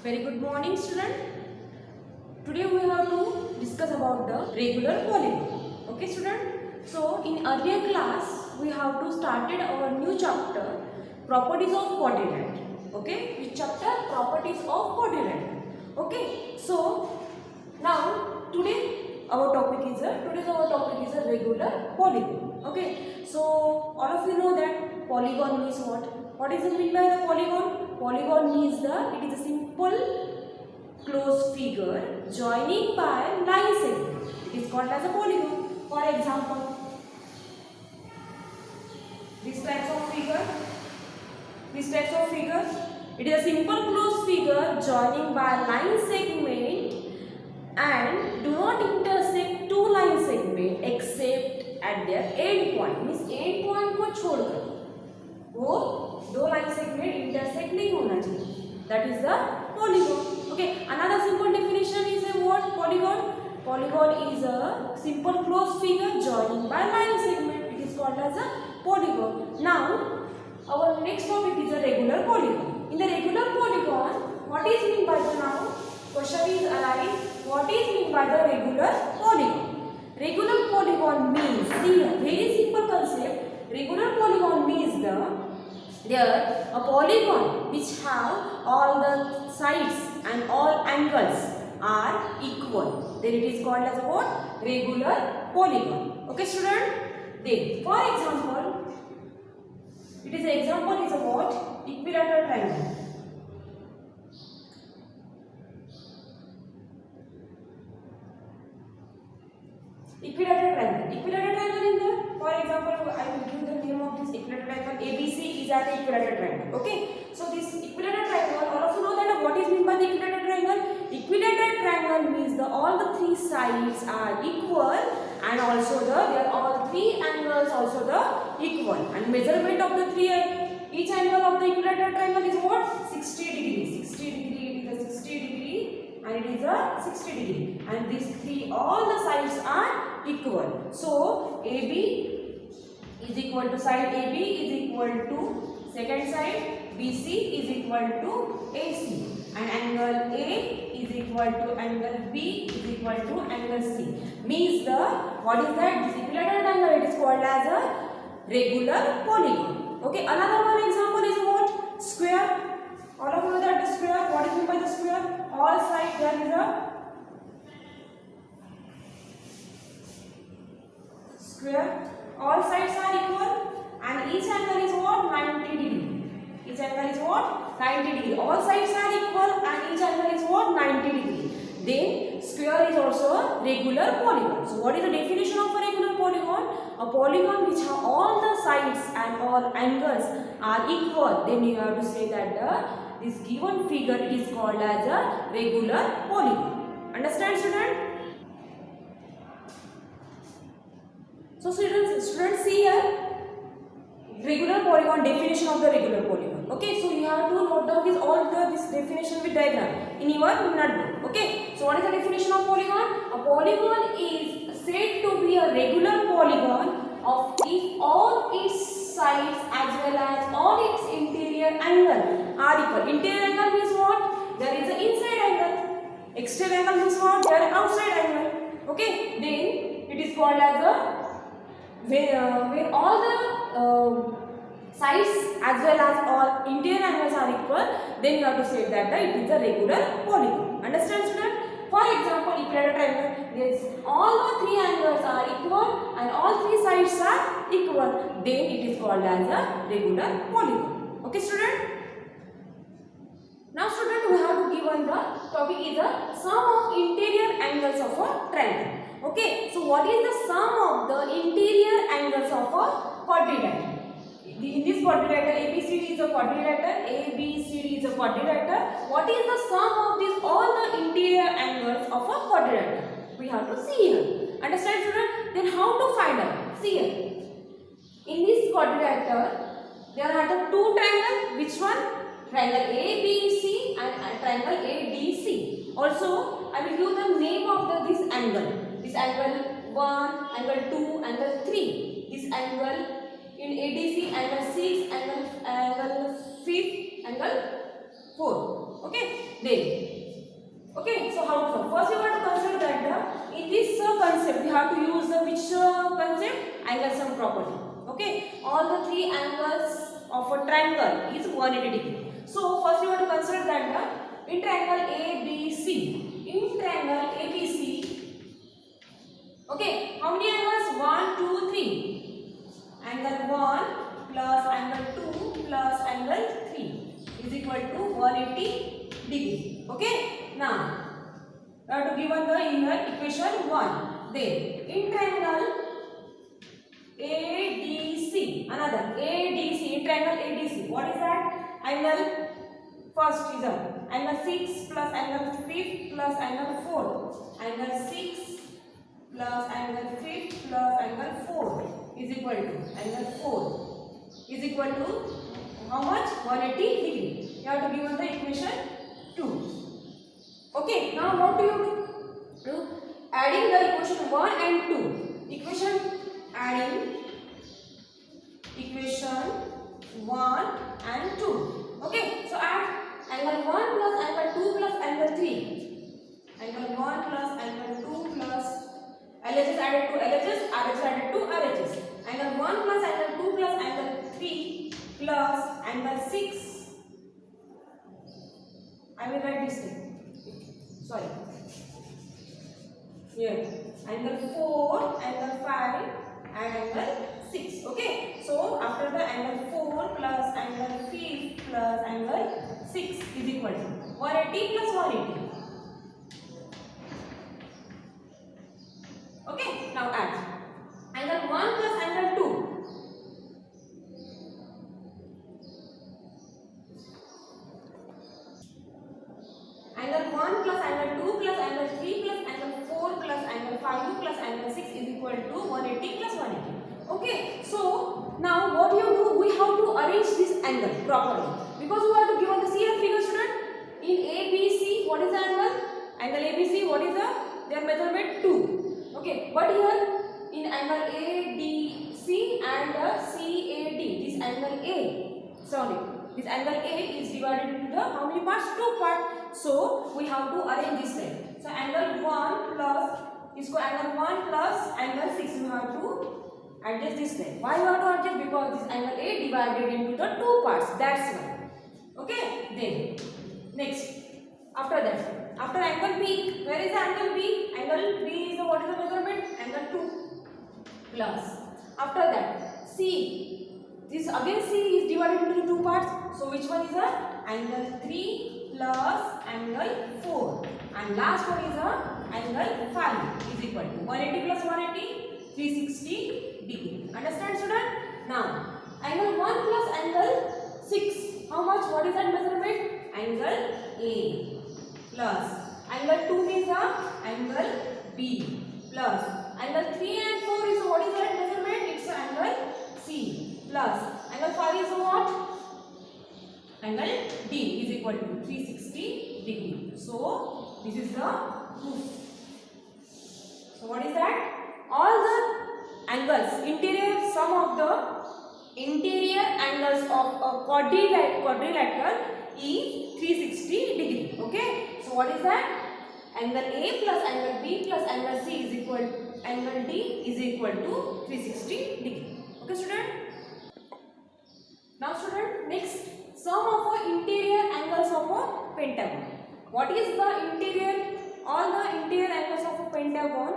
Very good morning, student. Today we have to discuss about the regular polygon. Okay, student. So in earlier class we have to started our new chapter, properties of quadrilateral. Okay, which chapter? Properties of quadrilateral. Okay. So now today our topic is a regular polygon. Okay. So all of you know that polygon means what? What is it mean by the polygon? Polygon means it is a simple closed figure joining by line segment. It is called as a polygon. For example, these types of figures, it is a simple closed figure joining by line segment and do not intersect two line segment except at their end point. Means end point को छोड़कर वो दो line segment intersect नहीं होना चाहिए. That is the polygon. Okay. Another simple definition is a what? Polygon. Polygon is a simple closed figure joining by line segment. It is called as a polygon. Now, our next topic is a regular polygon. In the regular polygon, what is mean by the now? Question is arise. What is mean by the regular polygon? Regular polygon means, see, a very simple concept. Regular polygon means a polygon which have all the sides and all angles are equal. Then it is called as what? Regular polygon. Okay, student? Then, for example, example is a what? Equilateral triangle. Equilateral triangle in there. For example, I will give the name of this equilateral triangle. ABC is an equilateral triangle. Okay. So this equilateral triangle, all of you know that what is meant by the equilateral triangle? Equilateral triangle means all the three sides are equal and also all three angles also the equal. And measurement of the each angle of the equilateral triangle is what? 60 degrees. 60 degree, it is a 60 degree and it is a 60 degree. And these three, all the sides are equal. So AB is equal to side AB is equal to second side BC is equal to AC, and angle A is equal to angle B is equal to angle C. Means what is that? This equilateral triangle, it is called as a regular polygon. Okay. Another one example is what? Square. All of you know that the square. What is meant by the square? All sides there is a square. All sides are equal and each angle is what? 90 degree. Each angle is what? 90 degree. All sides are equal and each angle is what? 90 degree. Then square is also a regular polygon. So what is the definition of a regular polygon? A polygon which have all the sides and all angles are equal. Then you have to say that this given figure is called as a regular polygon. Understand, student? So students see here regular polygon, definition of the regular polygon. Okay, so you have to note down this definition with diagram in your notebook. Okay, so what is the definition of polygon? A polygon is said to be a regular polygon if all its sides as well as all its interior angle are equal. Interior angle means what? There is an inside angle. Exterior angle means what? There is outside angle. Okay, then it is called as a where all the sides as well as all interior angles are equal, then you have to say that it is a regular polygon. Understand, student? For example, equilateral triangle, yes, all the three angles are equal and all three sides are equal, then it is called as a regular polygon. Okay, student? Now, student, we have to give on the topic is the sum of interior angles of a triangle. Okay, so what is the sum of the interior angles of a quadrilateral? In this quadrilateral, ABCD is a quadrilateral. ABCD is a quadrilateral. What is the sum of all the interior angles of a quadrilateral? We have to see here. Understand, student? Then how to find out? See here. In this quadrilateral, there are the two triangles. Which one? Triangle ABC and triangle ABC. Also, I will give the name of this angle. This angle 1, angle 2, angle 3. This angle in ADC, angle 6, angle 5, angle 4. Okay. Then okay, so how to first we want to consider that in this concept we have to use the which concept, angle sum property. Okay, all the three angles of a triangle is 180 degree. So first we want to consider that in triangle ABC, in triangle ABC, okay, how many angles? 1, 2, 3. Angle 1 plus angle 2 plus angle 3 is equal to 180 degree. Okay, now we have to given the in equation 1. Then in triangle ADC, another ADC, in triangle ADC, what is that? Angle first is angle 6 plus angle 5 plus angle 4. Angle 6 plus angle 5 plus angle 4 is equal to angle 4 is equal to how much? 180 degree. You have to given the equation 2. Okay, now what do you do? Adding the equation 1 and 2. Equation adding equation 1 and 2. Okay, so add angle 1 plus angle 2 plus angle 3. Angle 1 plus angle 2 plus LHS added to LHS, RHS added to RHS. Angle 1 plus angle 2 plus angle 3 plus angle 6. I will write this thing. Sorry. Here, angle 4, angle 5 and angle 6. Okay. So, after the angle 4 plus angle 5 plus angle 6 is equal to 180 plus 180. Okay. Now add angle 1 plus angle 2. Angle 1 plus angle 2 plus angle 3 plus angle 4 plus angle 5 plus angle 6 is equal to 180 plus 180. Okay, so now what you do, we have to arrange this angle properly because we have to give on the CF figure, student. In ABC, what is the angle? Angle ABC, what is their measurement? 2. Okay, but here in angle ADC and CAD, this angle A, sorry, this angle A is divided into the how many parts? 2 parts. So we have to arrange this way. So angle 1 plus angle 1 plus angle 6 you have to adjust this way. Why you have to adjust? Because this angle A divided into the 2 parts. That's why. Okay. Then next, after that, after angle B, where is the angle B? Angle B is what is the measurement? Angle 2 plus. After that, C. This again C is divided into 2 parts. So which one is the angle 3 plus angle 4, and last one is angle 5 is equal to 180 plus 180, 360 degree. Understand, student? Now angle 1 plus angle 6. How much? What is that measurement? Angle A plus angle 2 is angle B plus angle 3 and 4 is what is that measurement? It's angle C plus angle 5 is what? Angle D is equal to 360 degree. So this is the proof. So what is that? All the angles, interior sum of the interior angles of a quadrilateral is 360 degree. Okay. So what is that? Angle A plus angle B plus angle C is equal to angle D is equal to 360 degree. Okay, student. Now, student, next, sum of the interior angles of a pentagon. What is the interior? All the interior angles of a pentagon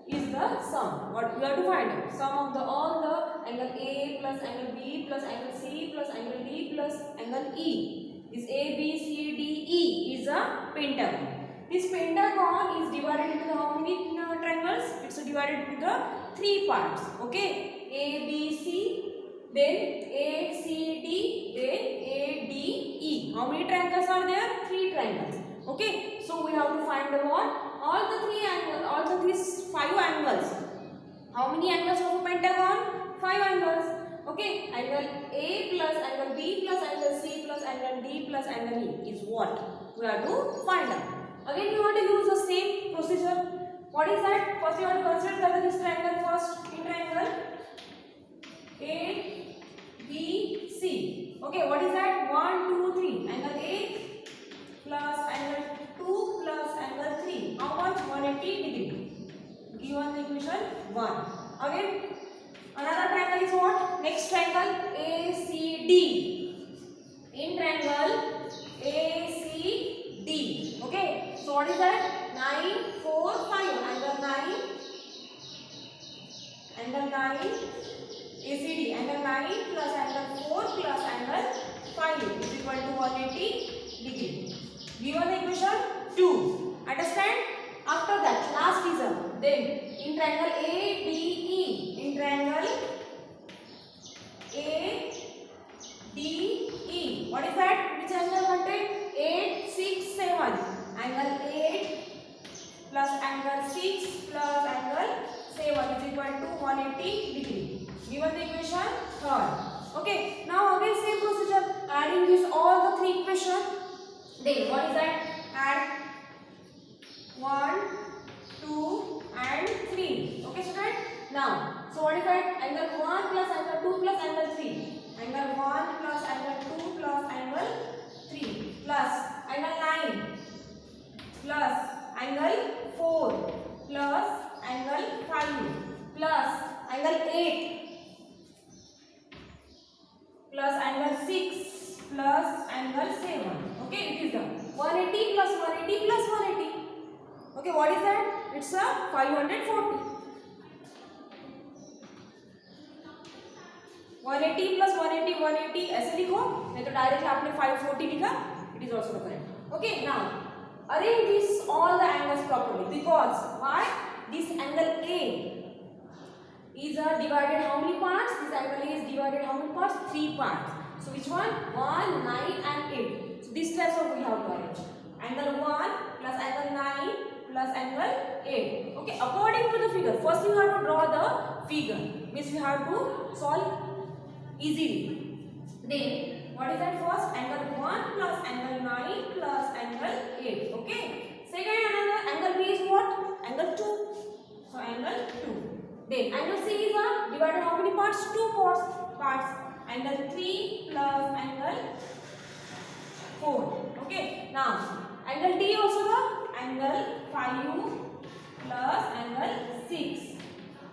is the sum. What we have to find out? Sum of the all the angle A plus angle B plus angle C plus angle D plus angle E. This A, B, C, D, E is a pentagon. This pentagon is divided into how many triangles? It's divided into the 3 parts. Okay, A, B, C. Then A, C, D, then A, D, E. How many triangles are there? 3 triangles. Okay, so we have to find the what? All the 3 angles, all the 5 angles. How many angles of a pentagon? 5 angles. Okay, angle A plus angle B plus angle C plus angle D plus angle E is what? We have to find out. Again, you want to use the same procedure. What is that? First, you want to consider this triangle first. In triangle A, B, C. Okay, what is that? 1, 2, 3. Angle A plus angle what is that? 9, 4, 5. Angle 9 ACD. Angle 9 plus angle 4 plus angle 5 is equal to 180 degree. Given the equation 2. Understand? After that, last ism. Then in triangle ADE. In triangle ADE. What is that? Which angle contained? 8, 6, 7. Angle 8 plus angle 6 plus angle 7 is equal to 180 degree. Given the equation 3rd. Okay. Now again same procedure. Adding this all the three equations. Then what is that? Add 1, 2 and 3. Okay student. Now so what is that? Angle 1 plus angle 2 plus angle 3. Angle 1 plus angle 2 plus angle 3 plus angle 9 plus angle 4 plus angle 5 plus angle 8 plus angle 6 plus angle 7. Okay, it is done. 180 plus 180 plus 180. Okay, what is that? It's a 540. 180 plus 180 180 ऐसे लिखो, नहीं तो directly आपने 540 लिखा. It is also correct. Okay, now arrange this all the angles properly because why? This angle A is divided how many parts? This angle A is divided how many parts? 3 parts. So which one? 1, 9 and 8. So this type of we have to arrange. Angle 1 plus angle 9 plus angle 8. Okay, according to the figure. First you have to draw the figure. Means you have to solve easily. Then what is that? First angle 1 plus angle 9 plus angle 8. Okay. Second angle B is what? Angle 2. So angle 2. Then angle C is divided how many parts? 2 parts. Angle 3 plus angle 4. Okay. Now angle D also the angle 5 plus angle 6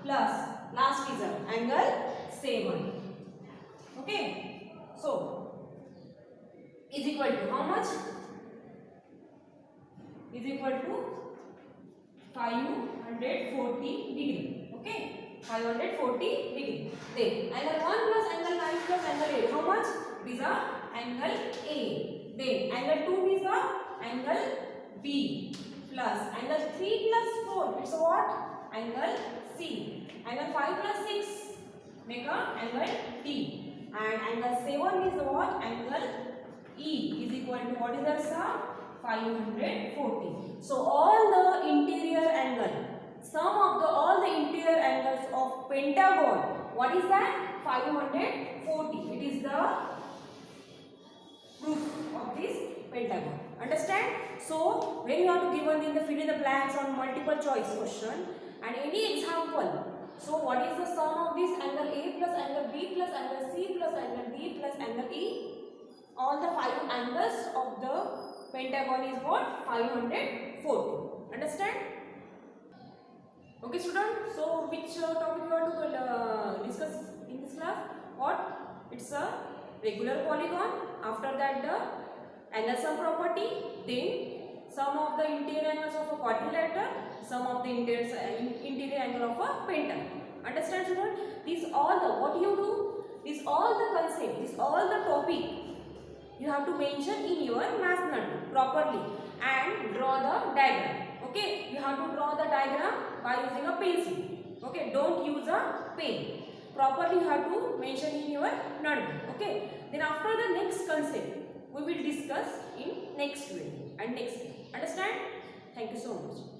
plus last is angle 7. Okay. So is equal to how much? Is equal to 540 degree. Okay, 540 degree. Then angle 1 plus angle 9 plus angle 8. How much? These are angle A. Then angle 2 is angle B plus angle 3 plus 4. It's what? Angle C. Angle 5 plus 6 make a angle D. And angle 7 is what? Angle E is equal to what is that sir? 540. So all the interior angle, sum of all the interior angles of pentagon, what is that? 540. It is the proof of this pentagon. Understand? So when you have to given in the fill in the blanks on multiple choice question and any example. So what is the sum of this angle A plus angle B plus angle C plus angle D plus angle E? All the 5 angles of the pentagon is what? 540. Understand? Okay student. So which topic you want to discuss in this class? What? It's a regular polygon. After that the angle sum property. Then sum of the interior angles of a quadrilateral. Sum of the interior angle of a pentagon. Understand student? These all the what you do? These all the concept. These all the topic. You have to mention in your math notebook properly and draw the diagram. Okay, you have to draw the diagram by using a pencil. Okay, don't use a pen. Properly you have to mention in your notebook. Okay, then after the next concept we will discuss in next video and next day. Understand? Thank you so much.